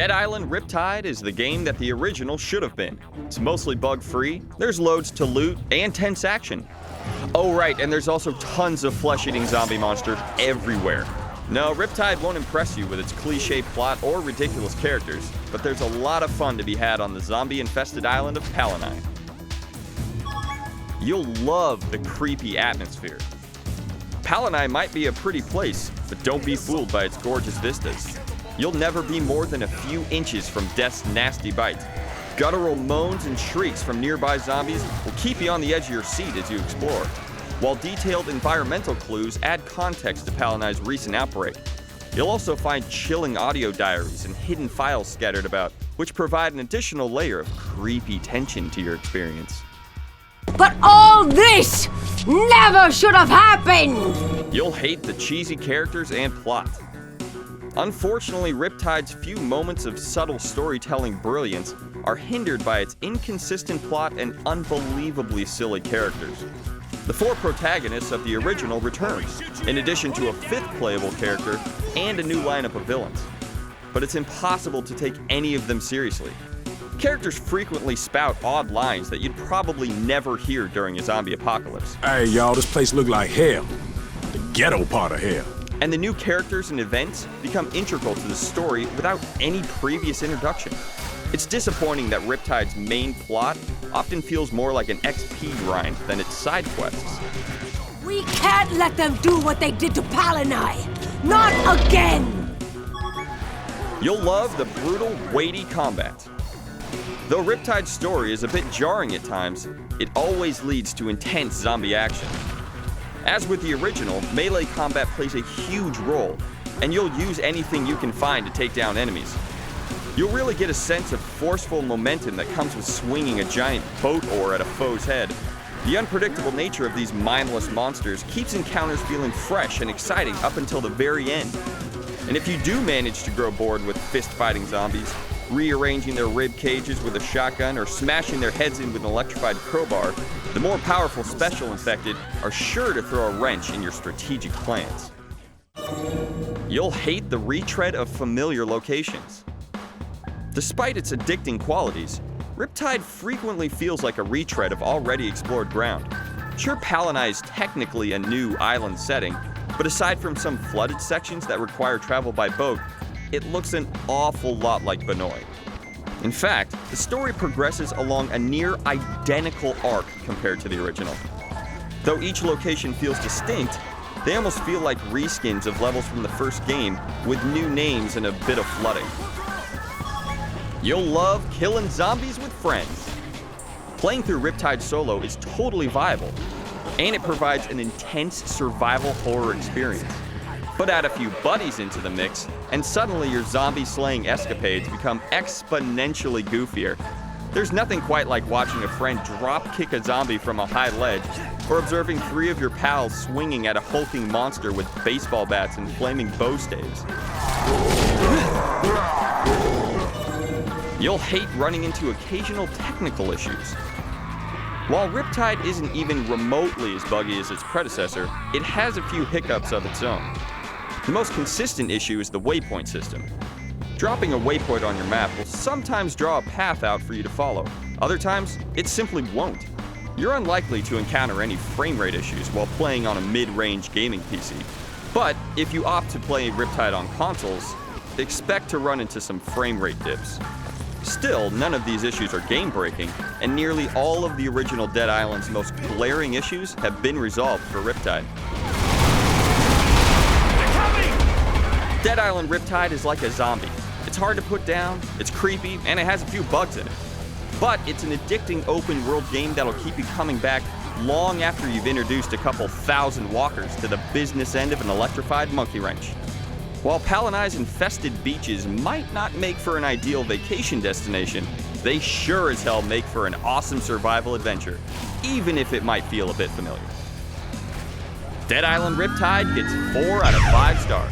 Dead Island Riptide is the game that the original should have been. It's mostly bug-free, there's loads to loot, and tense action. Oh right, and there's also tons of flesh-eating zombie monsters everywhere. No, Riptide won't impress you with its cliché plot or ridiculous characters, but there's a lot of fun to be had on the zombie-infested island of Familiarity. You'll love the creepy atmosphere. Familiarity might be a pretty place, but don't be fooled by its gorgeous vistas. You'll never be more than a few inches from death's nasty bite. Guttural moans and shrieks from nearby zombies will keep you on the edge of your seat as you explore, while detailed environmental clues add context to Palinai's recent outbreak. You'll also find chilling audio diaries and hidden files scattered about, which provide an additional layer of creepy tension to your experience. But all this never should have happened! You'll hate the cheesy characters and plot. Unfortunately, Riptide's few moments of subtle storytelling brilliance are hindered by its inconsistent plot and unbelievably silly characters. The 4 protagonists of the original return, in addition to a 5th playable character and a new lineup of villains. But it's impossible to take any of them seriously. Characters frequently spout odd lines that you'd probably never hear during a zombie apocalypse. Hey y'all, this place look like hell. The ghetto part of hell. And the new characters and events become integral to the story without any previous introduction. It's disappointing that Riptide's main plot often feels more like an XP grind than its side quests. We can't let them do what they did to Palinai! Not again! You'll love the brutal, weighty combat. Though Riptide's story is a bit jarring at times, it always leads to intense zombie action. As with the original, melee combat plays a huge role, and you'll use anything you can find to take down enemies. You'll really get a sense of forceful momentum that comes with swinging a giant boat oar at a foe's head. The unpredictable nature of these mindless monsters keeps encounters feeling fresh and exciting up until the very end. And if you do manage to grow bored with fist-fighting zombies, rearranging their rib cages with a shotgun or smashing their heads in with an electrified crowbar, the more powerful special infected are sure to throw a wrench in your strategic plans. You'll hate the retread of familiar locations. Despite its addicting qualities, Riptide frequently feels like a retread of already explored ground. Sure, Palinai is technically a new island setting, but aside from some flooded sections that require travel by boat, it looks an awful lot like Banoi. In fact, the story progresses along a near identical arc compared to the original. Though each location feels distinct, they almost feel like reskins of levels from the first game with new names and a bit of flooding. You'll love killing zombies with friends. Playing through Riptide solo is totally viable, and it provides an intense survival horror experience. But add a few buddies into the mix, and suddenly your zombie-slaying escapades become exponentially goofier. There's nothing quite like watching a friend drop-kick a zombie from a high ledge, or observing 3 of your pals swinging at a hulking monster with baseball bats and flaming bow staves. You'll hate running into occasional technical issues. While Riptide isn't even remotely as buggy as its predecessor, it has a few hiccups of its own. The most consistent issue is the waypoint system. Dropping a waypoint on your map will sometimes draw a path out for you to follow. Other times, it simply won't. You're unlikely to encounter any frame rate issues while playing on a mid-range gaming PC. But if you opt to play Riptide on consoles, expect to run into some frame rate dips. Still, none of these issues are game-breaking, and nearly all of the original Dead Island's most glaring issues have been resolved for Riptide. Dead Island Riptide is like a zombie. It's hard to put down, it's creepy, and it has a few bugs in it. But it's an addicting open-world game that'll keep you coming back long after you've introduced a couple thousand walkers to the business end of an electrified monkey wrench. While Palinai's infested beaches might not make for an ideal vacation destination, they sure as hell make for an awesome survival adventure, even if it might feel a bit familiar. Dead Island Riptide gets 4 out of 5 stars.